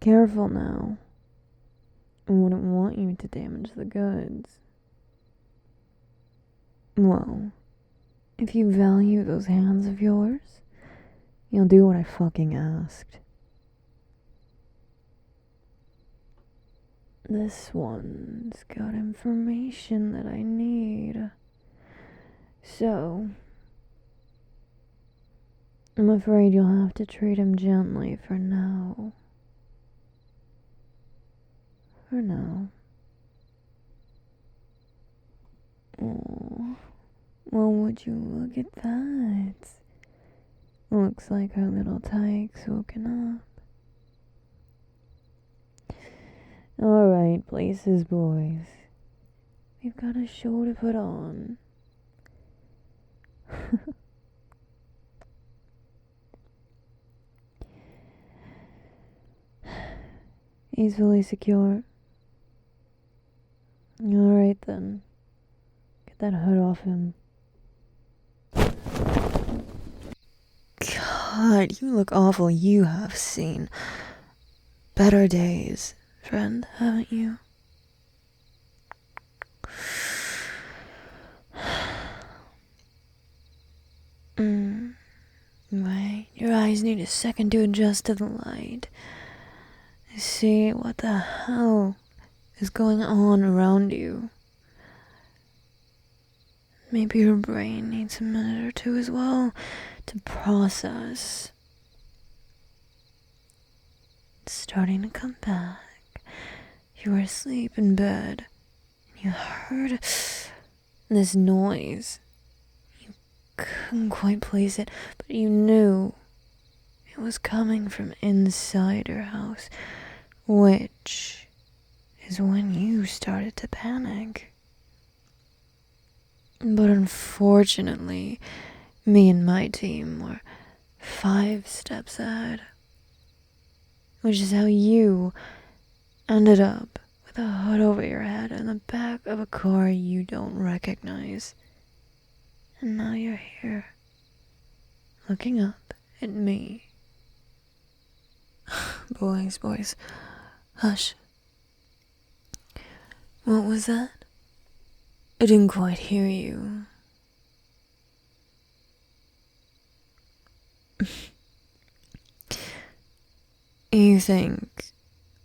Careful now. I wouldn't want you to damage the goods. Well, if you value those hands of yours, you'll do what I fucking asked. This one's got information that I need. So, I'm afraid you'll have to treat him gently for now. For now. Oh, well, would you look at that? Looks like our little tyke's woken up. Alright, places, boys. We've got a show to put on. He's fully secure. Alright then. Get that hood off him. God, you look awful. You have seen better days, friend, haven't you? Wait, your eyes need a second to adjust to the light. See what the hell is going on around you. Maybe your brain needs a minute or two as well to process. It's starting to come back. You were asleep in bed. And you heard this noise. You couldn't quite place it, but you knew it was coming from inside your house, which is when you started to panic. But unfortunately, me and my team were 5 steps ahead, which is how you ended up with a hood over your head in the back of a car you don't recognize. And now you're here, looking up at me. Boys, hush. What was that? I didn't quite hear you. You think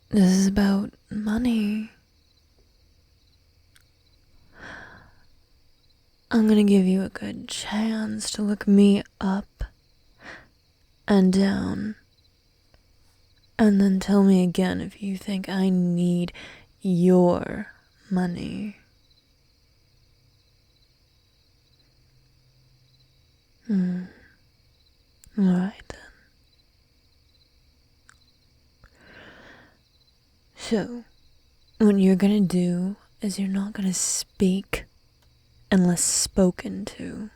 this is about money? I'm gonna give you a good chance to look me up and down, and then tell me again if you think I need your money. Alright then. So, what you're gonna do is you're not gonna speak unless spoken to.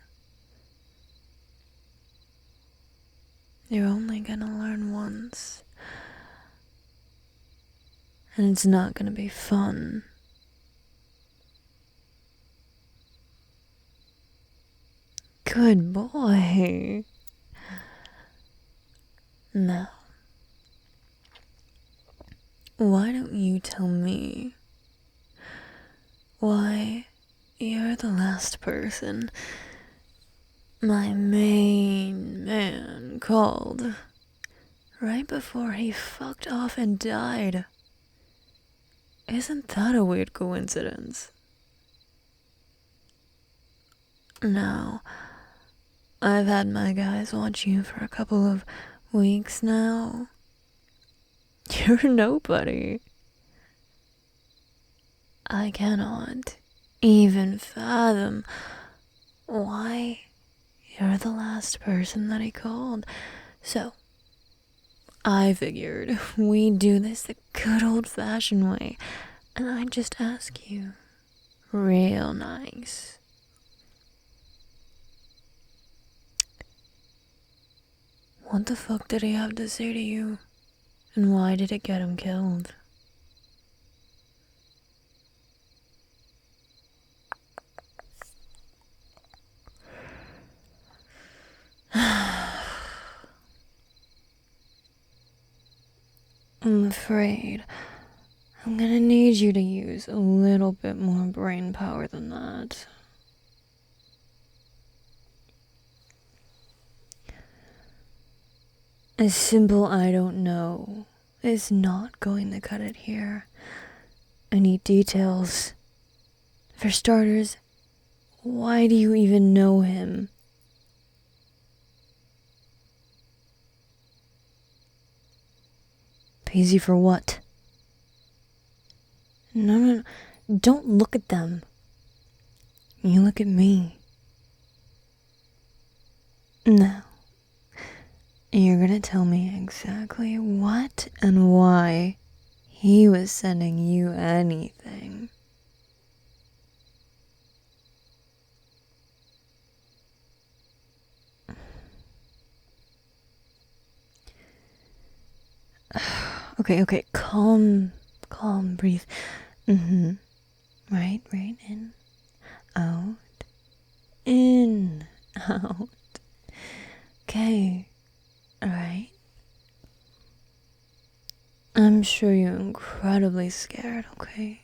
You're only gonna learn once. And it's not gonna be fun. Good boy. Now, why don't you tell me why you're the last person my main man called right before he fucked off and died? Isn't that a weird coincidence? Now, I've had my guys watch you for a couple of weeks now. You're nobody. I cannot even fathom why you're the last person that he called. So, I figured we do this the good old-fashioned way, and I just ask you real nice. What the fuck did he have to say to you? And why did it get him killed? I'm afraid I'm gonna need you to use a little bit more brain power than that. A simple I don't know is not going to cut it here. I need details. For starters, why do you even know him? Pays you for what? No, don't look at them. You look at me. Now, you're gonna tell me exactly what and why he was sending you anything. Okay, calm, breathe. Right, out, in, out. Okay, alright. I'm sure you're incredibly scared, okay?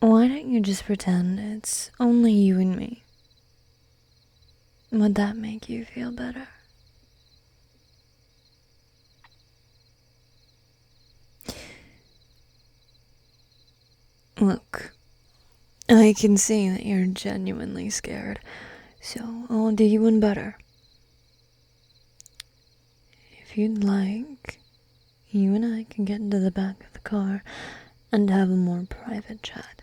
Why don't you just pretend it's only you and me? Would that make you feel better? Look, I can see that you're genuinely scared, so I'll do you one better. If you'd like, you and I can get into the back of the car and have a more private chat.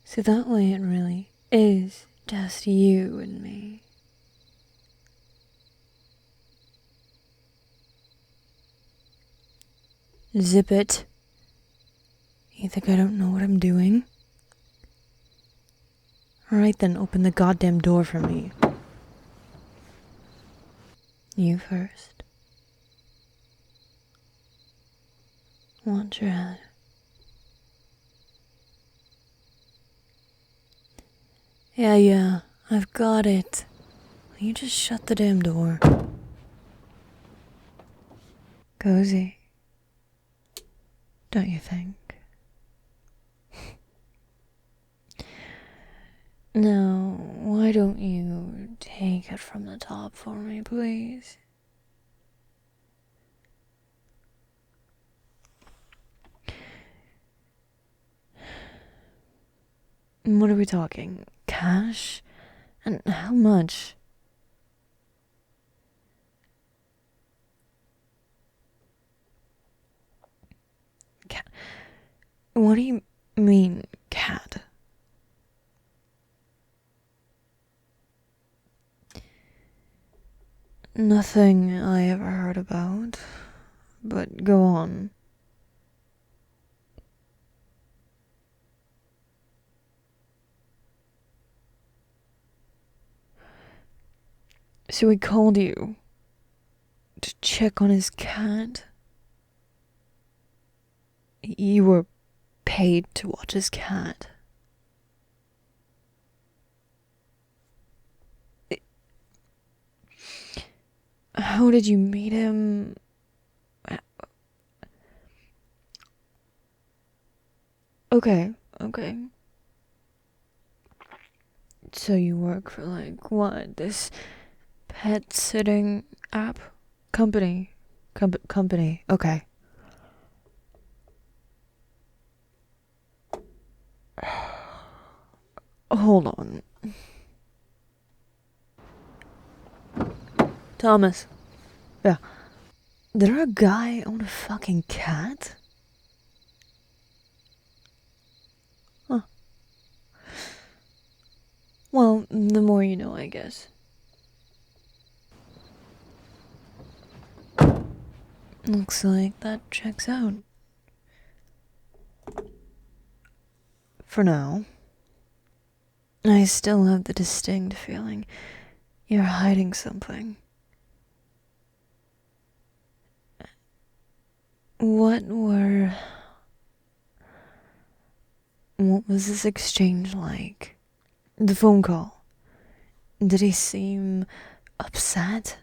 So that way it really is just you and me. Zip it. You think I don't know what I'm doing? Alright then, open the goddamn door for me. You first. Watch your head. Yeah, I've got it. Will you just shut the damn door? Cozy. Don't you think? Now, why don't you take it from the top for me, please? What are we talking? Cash? And how much? What do you mean, cat? Nothing I ever heard about, but go on. So he called you to check on his cat? You were paid to watch his cat? How did you meet him? Okay. So you work for what? This pet sitting app? Company. Company. Okay. Hold on. Thomas. Yeah. Did our guy own a fucking cat? Huh. Well, the more you know, I guess. Looks like that checks out. For now. I still have the distinct feeling you're hiding something. What was this exchange like? The phone call. Did he seem upset?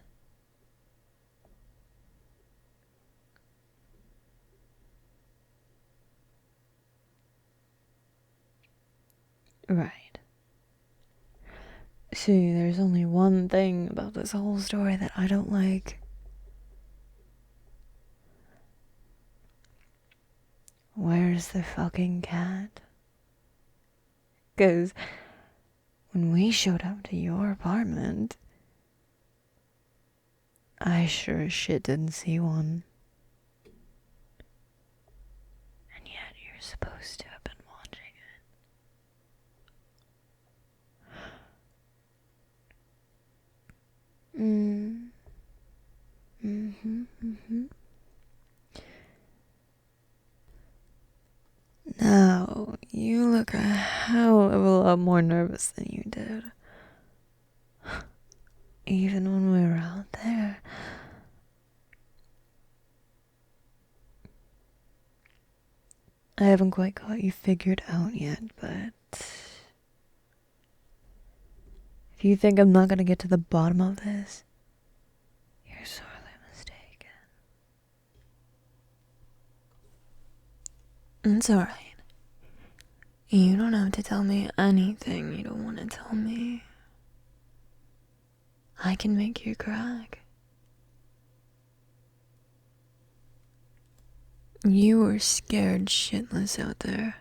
Right. See, there's only one thing about this whole story that I don't like. Where's the fucking cat? 'Cause when we showed up to your apartment, I sure as shit didn't see one. And yet you're supposed to have been watching it. Now, you look a hell of a lot more nervous than you did. Even when we were out there. I haven't quite got you figured out yet, but if you think I'm not gonna get to the bottom of this, you're sorely mistaken. It's alright. You don't have to tell me anything you don't want to tell me. I can make you crack. You were scared shitless out there.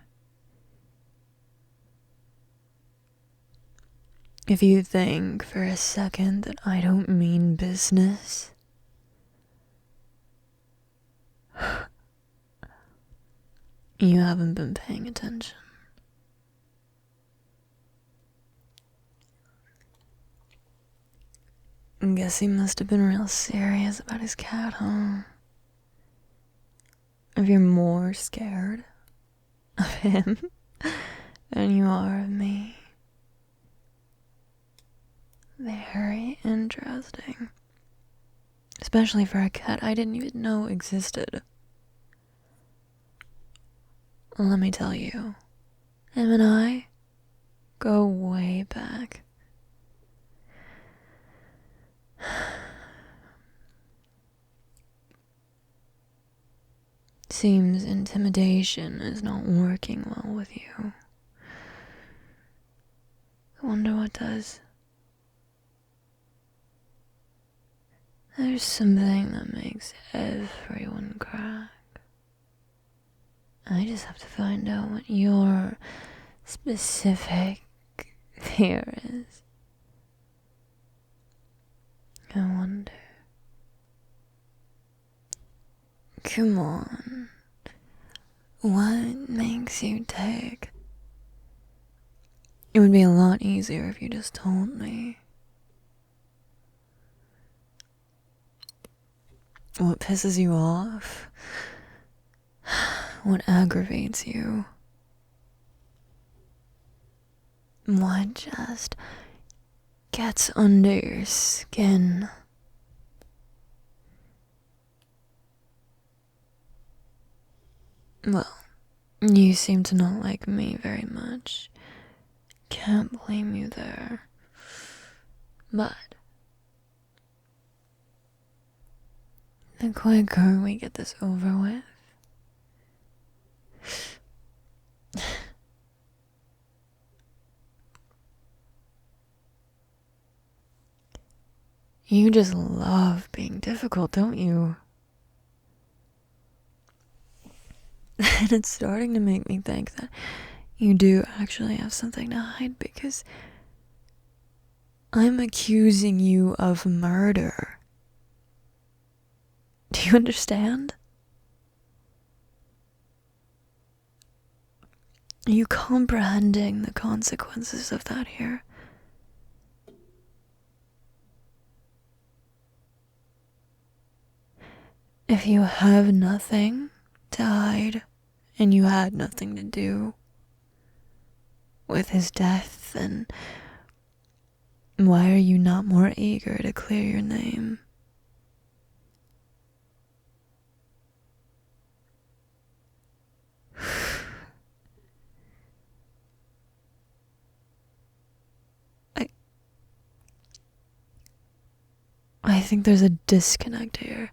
If you think for a second that I don't mean business, you haven't been paying attention. Guess he must have been real serious about his cat, huh? If you're more scared of him than you are of me. Very interesting. Especially for a cat I didn't even know existed. Let me tell you, him and I go way back. Seems intimidation is not working well with you. I wonder what does. There's something that makes everyone crack. I just have to find out what your specific fear is. I wonder. Come on. What makes you tick? It would be a lot easier if you just told me. What pisses you off? What aggravates you? What just gets under your skin? Well, you seem to not like me very much. Can't blame you there. But the quicker we get this over with, you just love being difficult, don't you? And it's starting to make me think that you do actually have something to hide, because I'm accusing you of murder. Do you understand? Are you comprehending the consequences of that here? If you have nothing to hide, and you had nothing to do with his death, then why are you not more eager to clear your name? I think there's a disconnect here.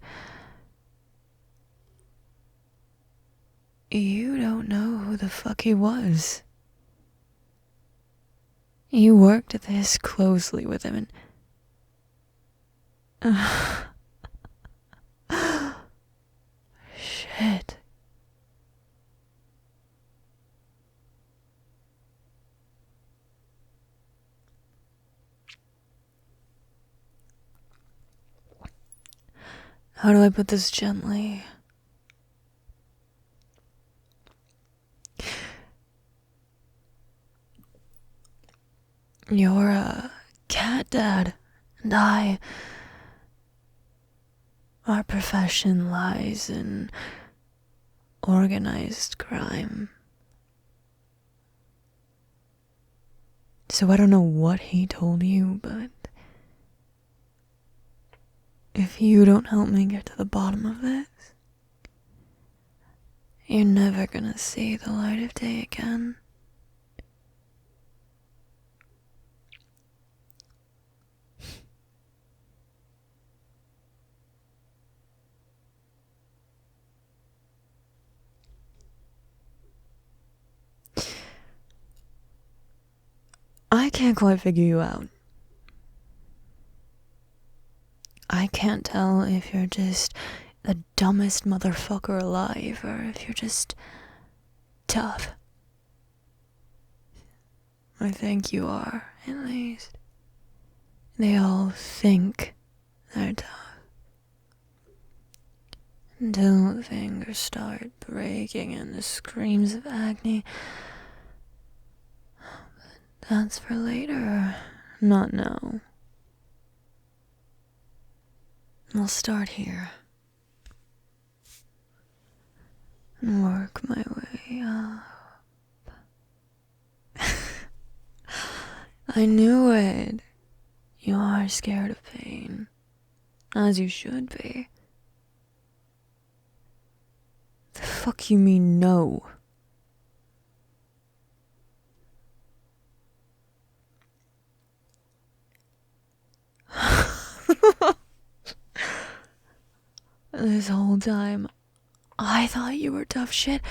You don't know who the fuck he was. You worked this closely with him and... Shit. How do I put this gently? You're a cat dad, and our profession lies in organized crime. So I don't know what he told you, but if you don't help me get to the bottom of this, you're never gonna see the light of day again. I can't quite figure you out. I can't tell if you're just the dumbest motherfucker alive or if you're just tough. I think you are, at least. They all think they're tough. Until the fingers start breaking and the screams of agony. But that's for later, not now. I'll start here. And work my way up. I knew it. You are scared of pain. As you should be. The fuck you mean no? This whole time, I thought you were tough shit.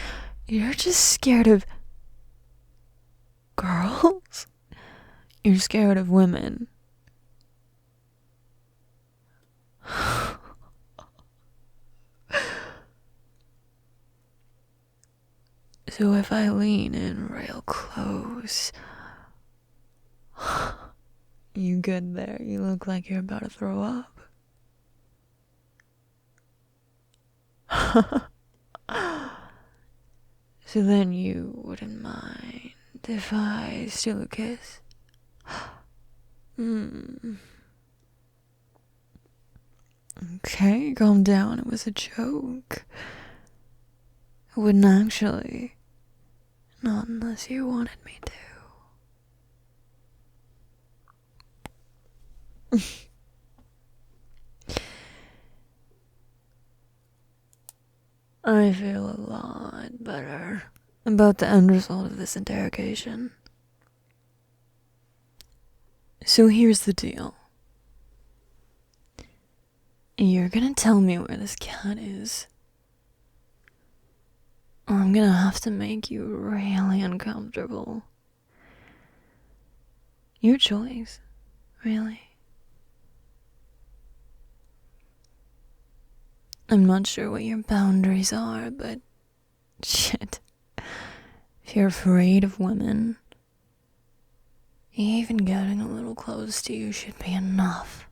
You're just scared of girls? You're scared of women. So if I lean in real close, you good there? You look like you're about to throw up. So then you wouldn't mind if I steal a kiss? Okay, calm down. It was a joke. I wouldn't actually. Not unless you wanted me to. I feel a lot better about the end result of this interrogation. So here's the deal. You're gonna tell me where this cat is, or I'm gonna have to make you really uncomfortable. Your choice, really. I'm not sure what your boundaries are, but shit. If you're afraid of women, even getting a little close to you should be enough.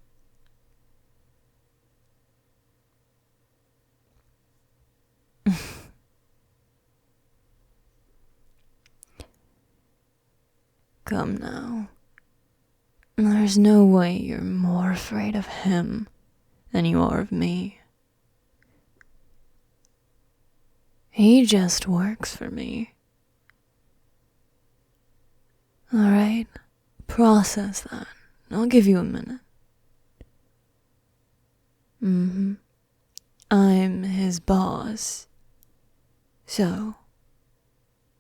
Come now. There's no way you're more afraid of him than you are of me. He just works for me. Alright? Process that. I'll give you a minute. I'm his boss. So,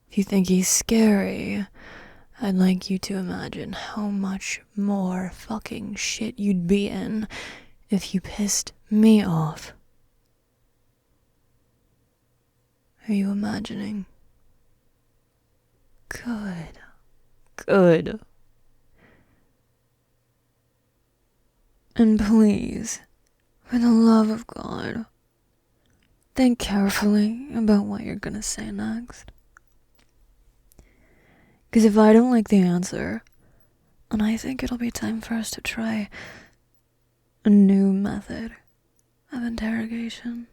if you think he's scary, I'd like you to imagine how much more fucking shit you'd be in if you pissed me off. Are you imagining? Good. Good. And please, for the love of God, think carefully about what you're gonna say next. Because if I don't like the answer, then I think it'll be time for us to try a new method of interrogation.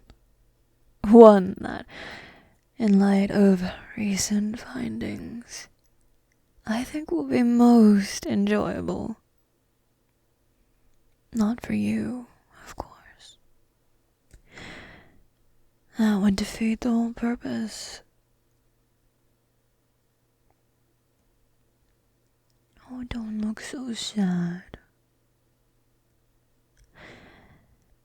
One that, in light of recent findings, I think will be most enjoyable. Not for you, of course. That would defeat the whole purpose. Oh, don't look so sad.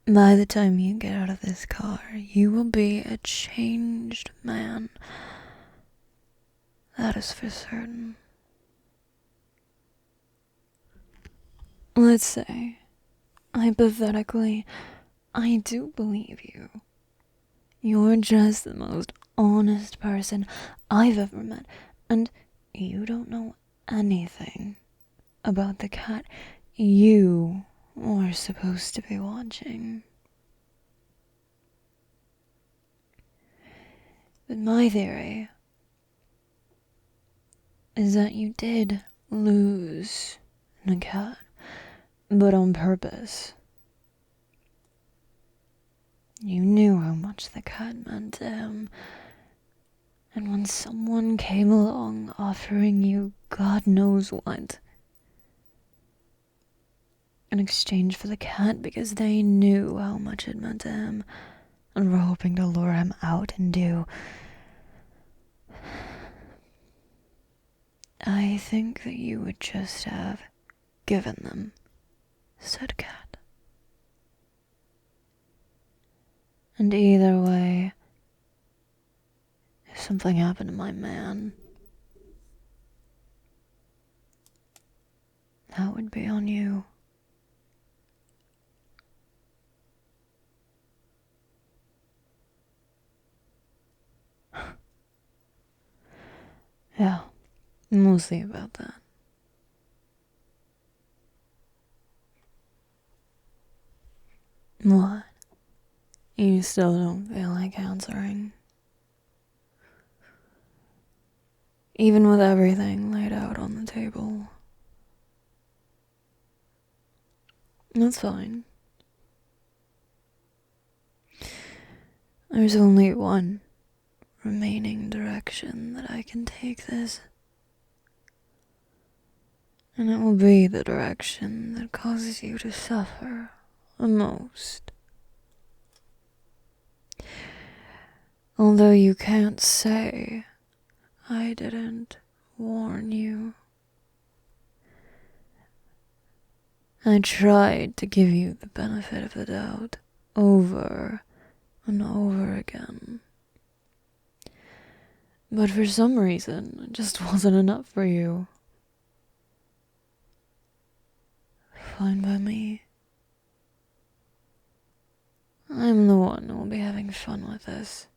By the time you get out of this car, you will be a changed man. That is for certain. Let's say, hypothetically, I do believe you. You're just the most honest person I've ever met, and you don't know anything about the cat you were supposed to be watching. But my theory is that you did lose the cat, but on purpose. You knew how much the cat meant to him, and when someone came along offering you God knows what in exchange for the cat because they knew how much it meant to him and were hoping to lure him out and do, I think that you would just have given them said cat. And either way, if something happened to my man, that would be on you. Yeah, we'll see about that. What? You still don't feel like answering? Even with everything laid out on the table? That's fine. There's only one remaining direction that I can take this. And it will be the direction that causes you to suffer the most. Although you can't say I didn't warn you. I tried to give you the benefit of the doubt over and over again. But for some reason, it just wasn't enough for you. Fine by me. I'm the one who will be having fun with this.